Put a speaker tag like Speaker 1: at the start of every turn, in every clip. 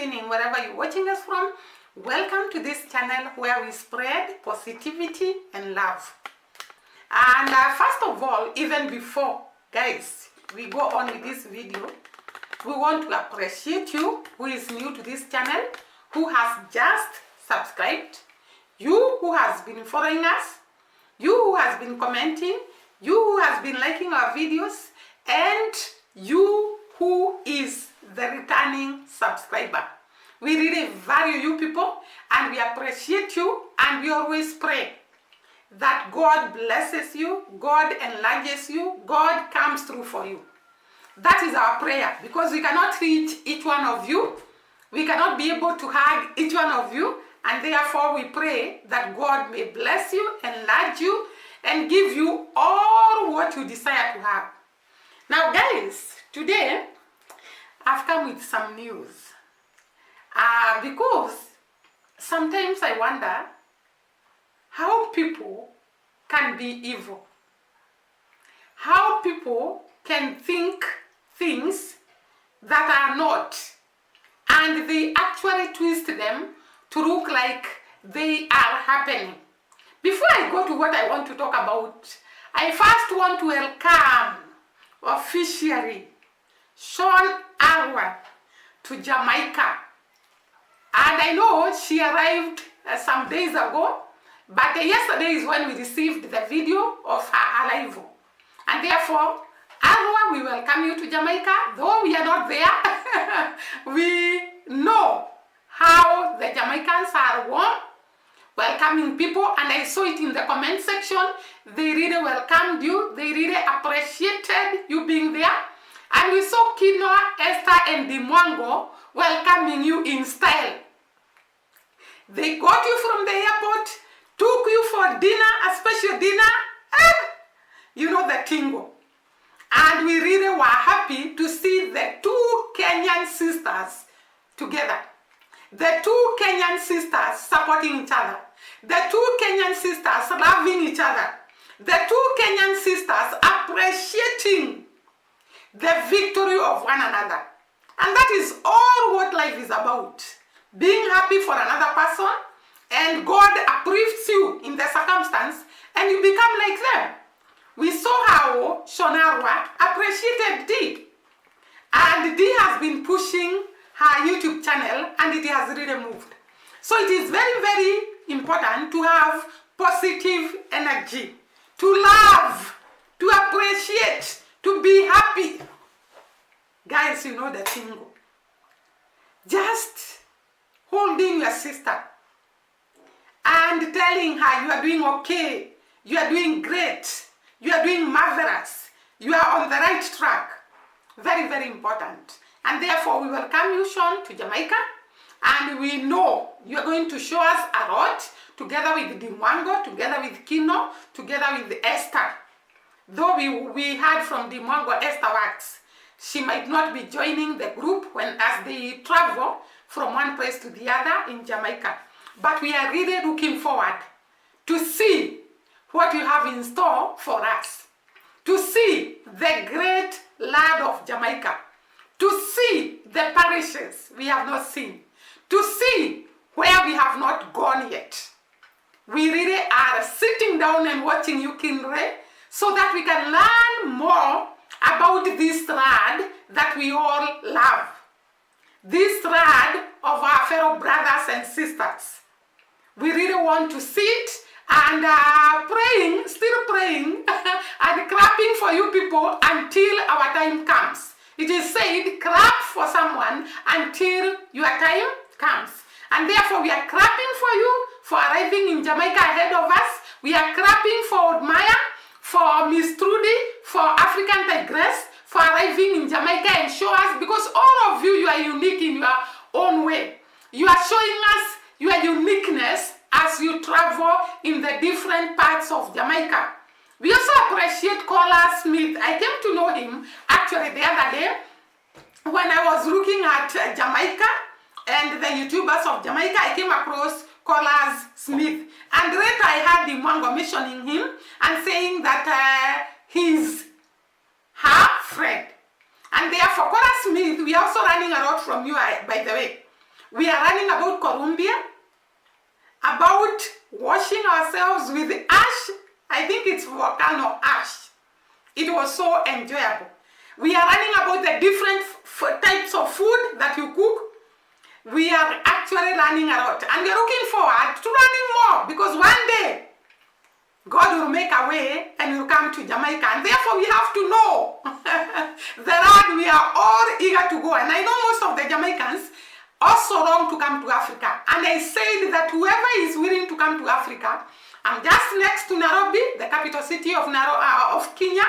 Speaker 1: evening, wherever you're watching us from. Welcome to this channel where we spread positivity and love. And first of all, even before, guys, we go on with this video, we want to appreciate you who is new to this channel, who has just subscribed, you who has been following us, you who has been commenting, you who has been liking our videos, and you who is the returning subscriber. We really value you people and we appreciate you, and we always pray that God blesses you, God enlarges you, God comes through for you. That is our prayer, because we cannot reach each one of you. We cannot be able to hug each one of you, and therefore we pray that God may bless you, enlarge you, and give you all what you desire to have. Now guys, today I've come with some news. Because sometimes I wonder how people can be evil. How people can think things that are not, and they actually twist them to look like they are happening. Before I go to what I want to talk about, I first want to welcome officially Shorn Arwa to Jamaica. And I know she arrived some days ago, but yesterday is when we received the video of her arrival. And therefore, Arwa, we welcome you to Jamaica. Though we are not there, we know how the Jamaicans are warm, welcoming people, and I saw it in the comment section. They really welcomed you. They really appreciated you being there. And we saw Kinoo, Esther, and Dimwango welcoming you in style. They got you from the airport, took you for dinner, a special dinner. You know the tingo. And we really were happy to see the two Kenyan sisters together. The two Kenyan sisters supporting each other. The two Kenyan sisters loving each other. The two Kenyan sisters appreciating the victory of one another. And that is all what life is about. Being happy for another person, and God approves you in the circumstance, and you become like them. We saw how Shorn Arwa appreciated Dee. And Dee has been pushing her YouTube channel, and it has really moved. So it is very, very important to have positive energy, to love, to appreciate, to be happy. Guys, you know the thing. Just holding your sister and telling her you are doing okay, you are doing great, you are doing marvelous, you are on the right track. Very, very important. And therefore we welcome you, Shorn, to Jamaica, and we know you are going to show us a lot, together with Dimwango, together with Kinoo, together with Esther. Though we heard from Dimwango, Esther works. She might not be joining the group as they travel from one place to the other in Jamaica. But we are really looking forward to see what you have in store for us. To see the great land of Jamaica. To see the parishes we have not seen. To see where we have not gone yet. We really are sitting down and watching you, Kinoo, so that we can learn more about this land that we all love. This land of our fellow brothers and sisters. We really want to see it, and praying, still praying and clapping for you people until our time comes. It is said, clap for someone until your time comes. And therefore we are clapping for you for arriving in Jamaica ahead of us. We are clapping for Maya, for Miss Trudy, for African Tigress, for arriving in Jamaica and show us, because all of you, you are unique in your own way. You are showing us your uniqueness as you travel in the different parts of Jamaica. We also appreciate Caller Smith. I came to know him actually the other day when I was looking at Jamaica and the YouTubers of Jamaica. I came across Caller Smith, and later I heard Dimwango mentioning him and saying that he's her friend. And therefore, Caller Smith, we are also learning a lot from you, by the way. We are running about Colombia, about washing ourselves with ash. I think it's volcano ash. It was so enjoyable. We are running about the different types of food that you cook. We are actually running a lot, and we are looking forward to running more, because one day God will make a way and will come to Jamaica, and therefore we have to know the land we are all eager to go. And I know most of the Jamaicans also long to come to Africa, and I said that whoever is willing to come to Africa, I'm just next to Nairobi, the capital city of Kenya,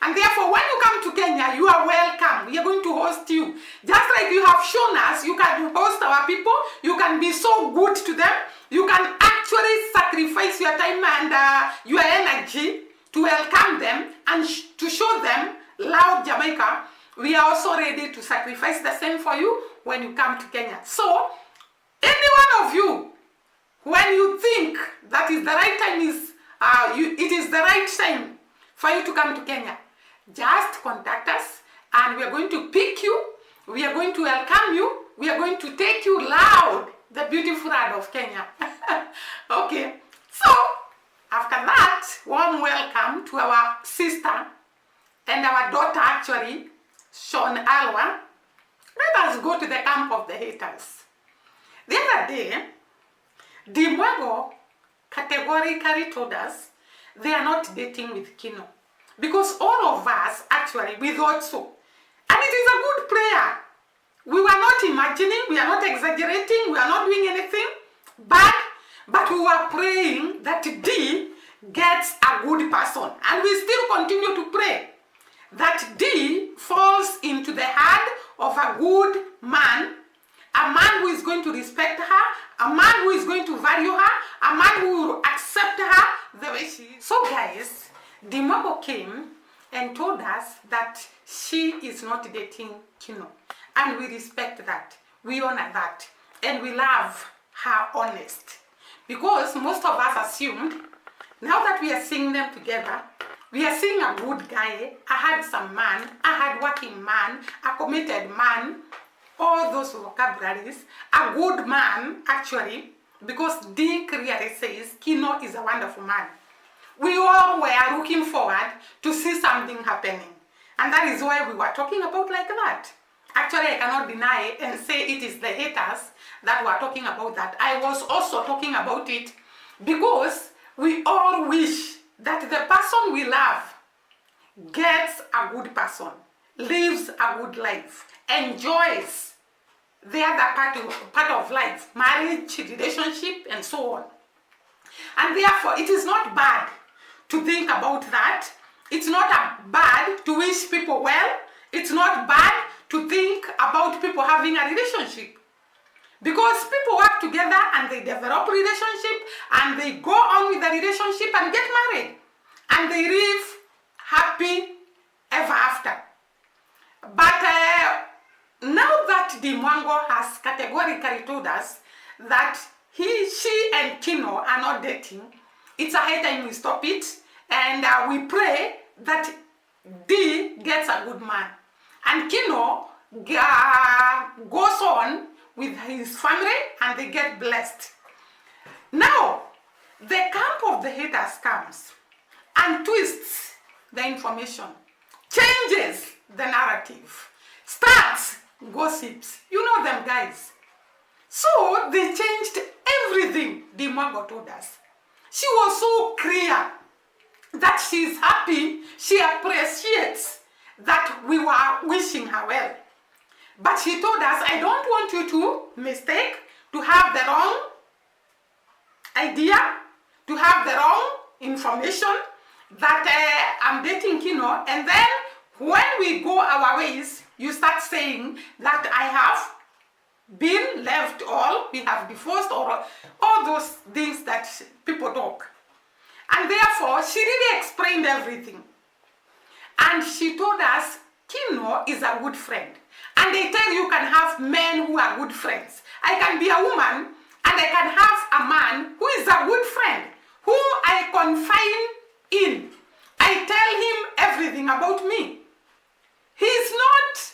Speaker 1: and therefore when you come to Kenya, you are welcome. We are going to host you. Just like you have shown us, you can host our people, you can be so good to them, you can actually sacrifice your time and your energy to welcome them and to show them love Jamaica. We are also ready to sacrifice the same for you when you come to Kenya. So, any one of you, when you think that is the right time it is the right time for you to come to Kenya, just contact us and we are going to pick you, we are going to welcome you, we are going to take you loud, the beautiful land of Kenya. Okay, so after that, warm welcome to our sister and our daughter actually, Shorn Arwa. Let us go to the camp of the haters. The other day, Dimwago categorically told us they are not dating with Kinoo, because all of us actually, we thought so. And it is a good prayer. We were not imagining, we are not exaggerating, we are not doing anything bad, but we were praying that D gets a good person. And we still continue to pray that D falls into the hand of a good man, a man who is going to respect her, a man who is going to value her, a man who will accept her the way she is. So guys, Dimwago came and told us that she is not dating Kinoo. And we respect that, we honor that, and we love her honest. Because most of us assumed, now that we are seeing them together, we are seeing a good guy, a handsome man, a hardworking man, a committed man, all those vocabularies, a good man actually, because D clearly says Kinoo is a wonderful man. We all were looking forward to see something happening. And that is why we were talking about like that. Actually, I cannot deny and say it is the haters that were talking about that. I was also talking about it because we all wish that the person we love gets a good person, lives a good life, enjoys the other part of life, marriage, relationship, and so on. And therefore, it is not bad to think about that. It's not bad to wish people well. It's not bad to think about people having a relationship. Because people work together and they develop relationship and they go on with the relationship and get married. And they live happy ever after. But now that Dimwago has categorically told us that she and Kinoo are not dating, it's a high time we stop it, and we pray that D gets a good man and Kinoo goes on with his family and they get blessed. Now, the camp of the haters comes and twists the information, changes the narrative, starts gossips. You know them guys. So they changed everything Dimwago told us. She was so clear that she is happy, she appreciates that we were wishing her well. But she told us, I don't want you to mistake, to have the wrong idea, to have the wrong information that I'm dating Kinoo, and then when we go our ways, you start saying that I have been left, or we have divorced, or all those things that people talk. And therefore, she really explained everything. And she told us, Kinoo is a good friend. And they tell you can have men who are good friends. I can be a woman, and I can have a man who is a good friend, whom I confide in. I tell him everything about me. He is not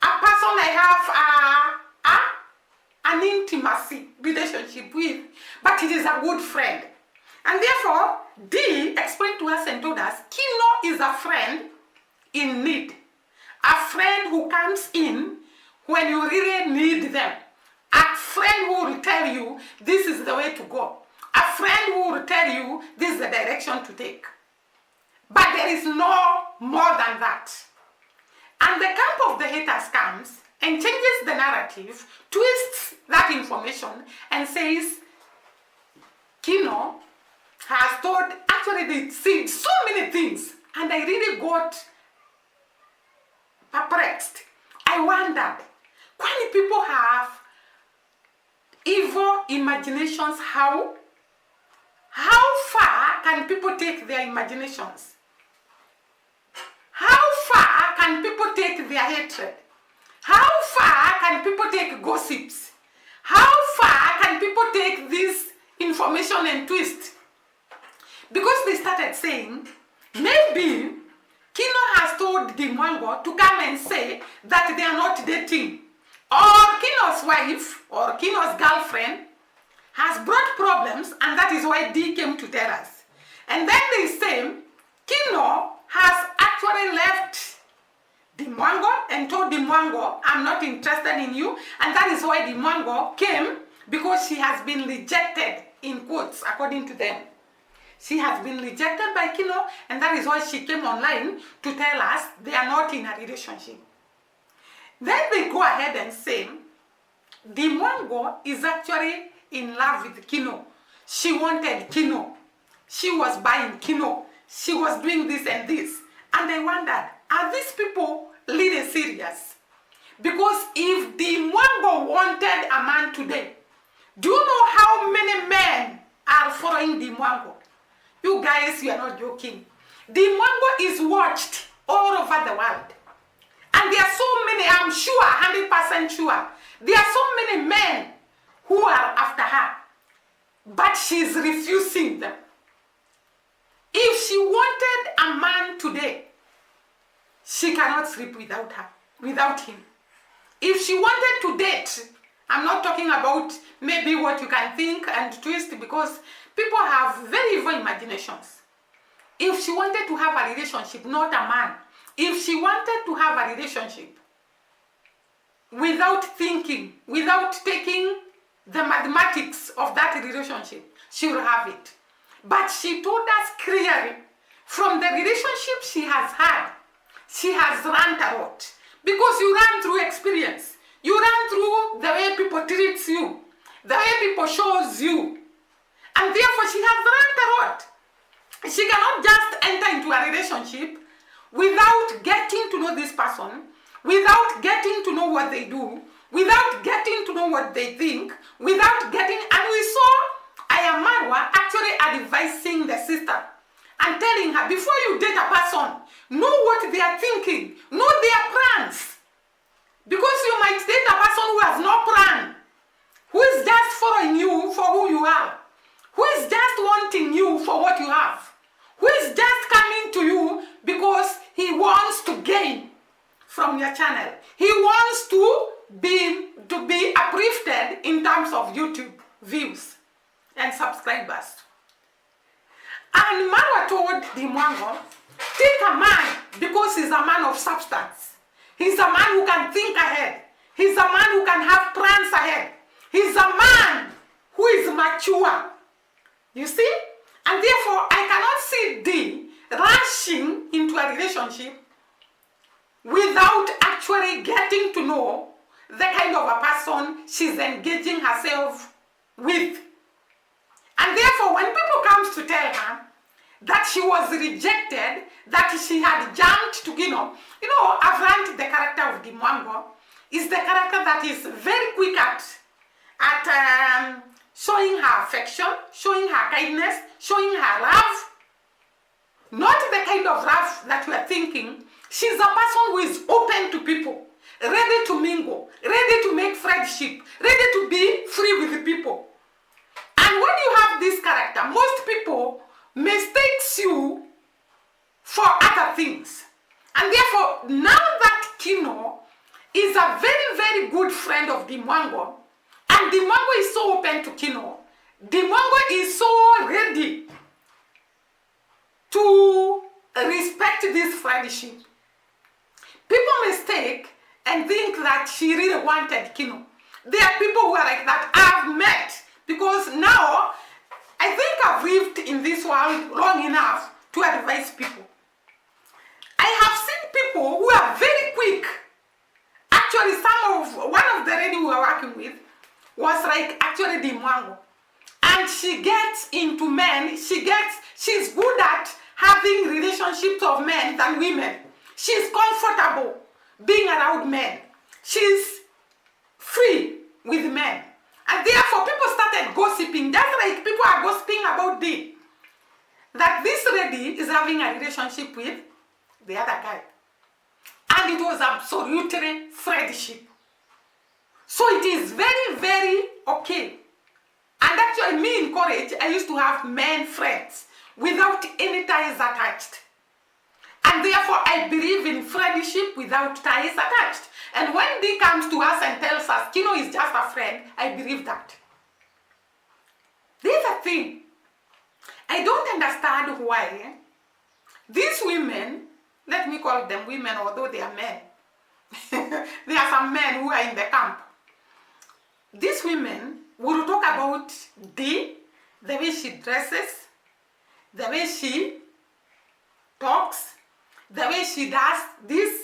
Speaker 1: a person I have an it is a good friend. And therefore, D explained to us and told us, Kinoo is a friend in need. A friend who comes in when you really need them. A friend who will tell you, this is the way to go. A friend who will tell you, this is the direction to take. But there is no more than that. And the camp of the haters comes and changes the narrative, twists that information, and says, Kinoo has told, actually they said so many things, and I really got perplexed. I wondered, when people have evil imaginations, how far can people take their imaginations? How far can people take their hatred? How far can people take gossips? How far can people take this information and twist? Because they started saying, maybe Kinoo has told Dimwango to come and say that they are not dating. Or Kinoo's wife or Kinoo's girlfriend has brought problems, and that is why D came to tell us. And then they say, Kinoo has actually left Dimwango and told Dimwango, I'm not interested in you, and that is why Dimwango came, because she has been rejected, in quotes, according to them. She has been rejected by Kinoo, and that is why she came online to tell us they are not in a relationship. Then they go ahead and say, Dimwango is actually in love with Kinoo. She wanted Kinoo. She was buying Kinoo. She was doing this and this. And I wondered, are these people really serious? Because if Dimwango wanted a man today, do you know how many men are following Dimwango? You guys, you are not joking. Dimwango is watched all over the world. And there are so many, I'm sure, 100% sure, there are so many men who are after her. But she's refusing them. If she wanted a man today, she cannot sleep without him. If she wanted to date, I'm not talking about maybe what you can think and twist, because people have very evil imaginations. If she wanted to have a relationship, not a man, if she wanted to have a relationship without thinking, without taking the mathematics of that relationship, she will have it. But she told us clearly, from the relationship she has had, she has learned a lot. Because you run through experience. You run through the way people treat you, the way people shows you. And therefore she has learned a lot. She cannot just enter into a relationship without getting to know this person, without getting to know what they do, without getting to know what they think, without getting, and we saw R.A.M actually advising the sister and telling her, before you date a person, know what they are thinking, know their plans. Because you might date a person who has no plan, who is just following you for who you are, who is just wanting you for what you have, who is just coming to you because he wants to gain from your channel. He wants to be uplifted in terms of YouTube views and subscribers. And Marwa told Dimwango, take a man because he's a man of substance. He's a man who can think ahead. He's a man who can have plans ahead. He's a man who is mature. You see? And therefore, I cannot see D rushing into a relationship without actually getting to know the kind of a person she's engaging herself with. And therefore, when people comes to tell her that she was rejected, that she had jumped to Kinoo, you know, I've learned the character of Dimwango is the character that is very quick at showing her affection, showing her kindness, showing her love. Not the kind of love that we are thinking. She's a person who is open to people, ready to mingle, ready to make friendship, ready to be free with the people. And when you have this character, most people mistakes you for other things. And therefore, now that Kinoo is a very, very good friend of Dimwango, and Dimwango is so open to Kinoo, Dimongo is so ready to respect this friendship. People mistake and think that she really wanted Kinoo. There are people who are like that I've met, because now I think I've lived in this world long enough to advise people. I have seen people who are very quick. Actually, one of the lady we were working with was like actually Dimwango. And she gets into men, she's good at having relationships of men than women. She's comfortable being around men. She's free with men. And therefore people started gossiping, just like people are gossiping about that this lady is having a relationship with the other guy. And it was absolutely friendship. So it is very, very okay. And actually me in college, I used to have men friends without any ties attached. And therefore I believe in friendship without ties attached. And when D comes to us and tells us Kinoo is just a friend, I believe that. There's a thing. I don't understand why these women, let me call them women although they are men. There are some men who are in the camp. These women will talk about D, the way she dresses, the way she talks, the way she does this.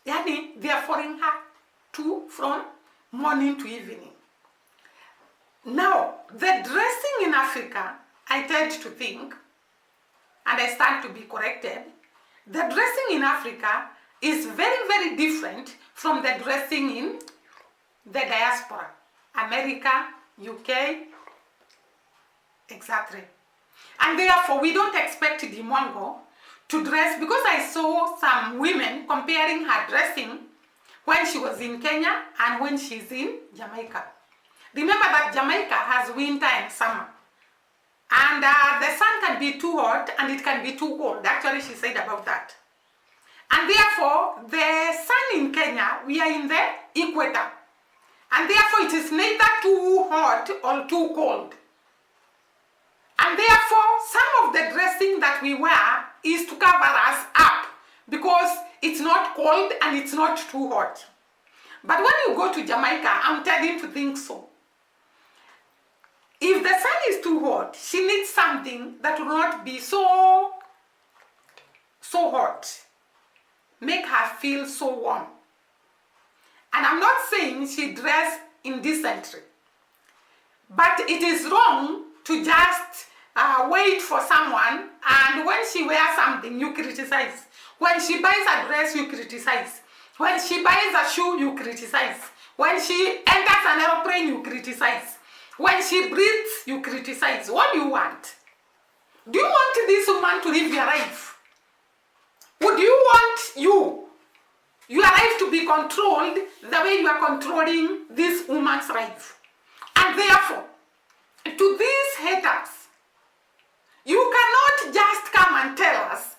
Speaker 1: Yani, they are following her from morning to evening. Now, the dressing in Africa, I tend to think, and I stand to be corrected, the dressing in Africa is very, very different from the dressing in the diaspora. America, UK, exactly. And therefore, we don't expect Dimwango to dress, because I saw some women comparing her dressing when she was in Kenya and when she's in Jamaica. Remember that Jamaica has winter and summer. And the sun can be too hot and it can be too cold. Actually, she said about that. And therefore, the sun in Kenya, we are in the equator. And therefore, it is neither too hot or too cold. And therefore, some of the dressing that we wear is to cover us up, because it's not cold and it's not too hot. But when you go to Jamaica, I'm telling to think so. If the sun is too hot, she needs something that will not be so hot. Make her feel so warm. And I'm not saying she dressed indecently, but it is wrong to just wait for someone, and when she wears something, you criticize. When she buys a dress, you criticize. When she buys a shoe, you criticize. When she enters an airplane, you criticize. When she breathes, you criticize. What do you want? Do you want this woman to live your life? Would you want your life to be controlled the way you are controlling this woman's life? And therefore, to these haters, you cannot just come and tell us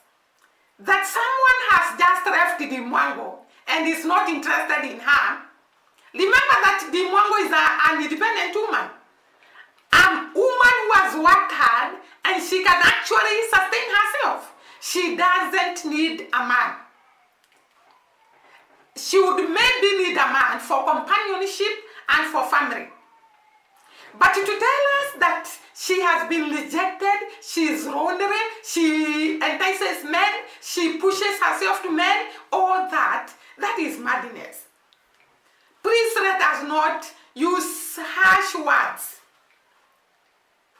Speaker 1: that someone has just left Dimwango and is not interested in her. Remember that Dimwango is an independent woman. A woman who has worked hard and she can actually sustain herself. She doesn't need a man. She would maybe need a man for companionship and for family. But to tell us that she has been rejected, she is lonely, she entices men, she pushes herself to men, all that is madness. Please let us not use harsh words,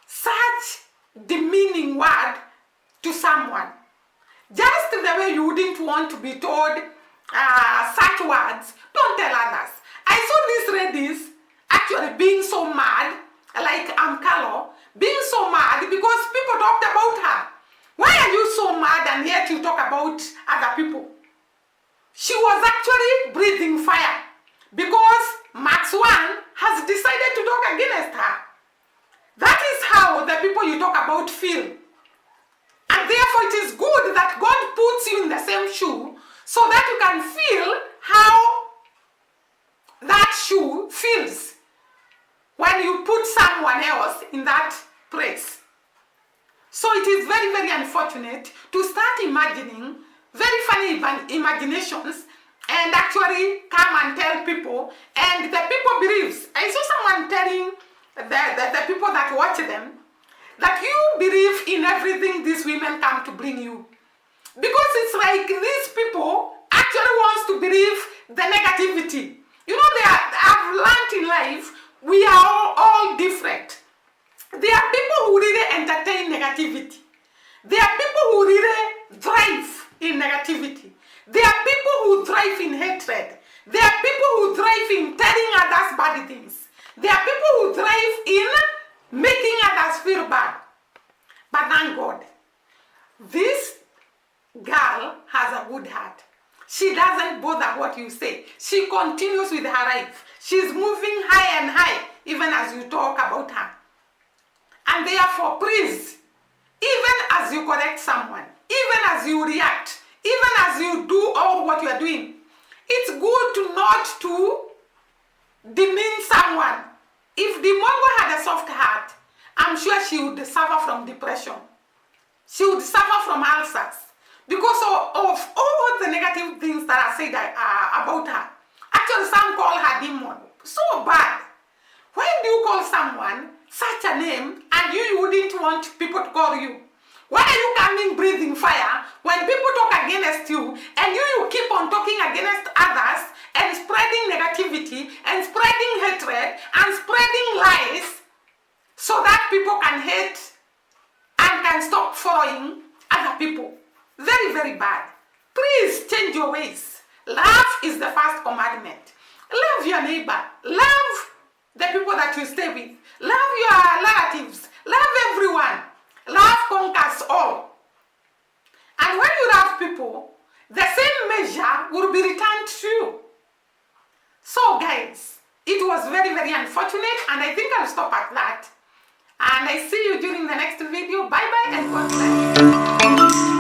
Speaker 1: such demeaning word to someone. Just the way you wouldn't want to be told such words, don't tell others. I saw these ladies actually being so mad, like Amkalo, being so mad because people talked about her. Why are you so mad and yet you talk about other people? She was actually breathing fire because Max One has decided to talk against her. That is how the people you talk about feel. And therefore it is good that God puts you in the same shoe so that you can feel how that shoe feels when you put some someone else in that place. So it is very, very unfortunate to start imagining very funny imaginations and actually come and tell people, and the people believes. I saw someone telling the people that watch them that you believe in everything these women come to bring you. Because it's like these people actually wants to believe the negativity. You know, I've learned in life, we are all different. There are people who really entertain negativity. There are people who really thrive in negativity. There are people who thrive in hatred. There are people who thrive in telling others bad things. There are people who thrive in making others feel bad. But thank God, this girl has a good heart. She doesn't bother what you say. She continues with her life. She's moving high and high, even as you talk about her. And therefore, please, even as you correct someone, even as you react, even as you do all what you are doing, it's good to not to demean someone. If the Mongo had a soft heart, I'm sure she would suffer from depression. She would suffer from ulcers because of all the negative things that are said about her. Actually, some call her demon. So bad. Why do you call someone such a name and you wouldn't want people to call you? Why are you coming breathing fire when people talk against you and you keep on talking against others and spreading negativity and spreading hatred and spreading lies so that people can hate and can stop following other people? Very, very bad. Please change your ways. Love is the first commandment. Love your neighbor. Love the people that you stay with. Love your relatives. Love everyone. Love conquers all. And when you love people, the same measure will be returned to you. So guys, it was very, very unfortunate, and I think I'll stop at that. And I see you during the next video. Bye bye and God bless.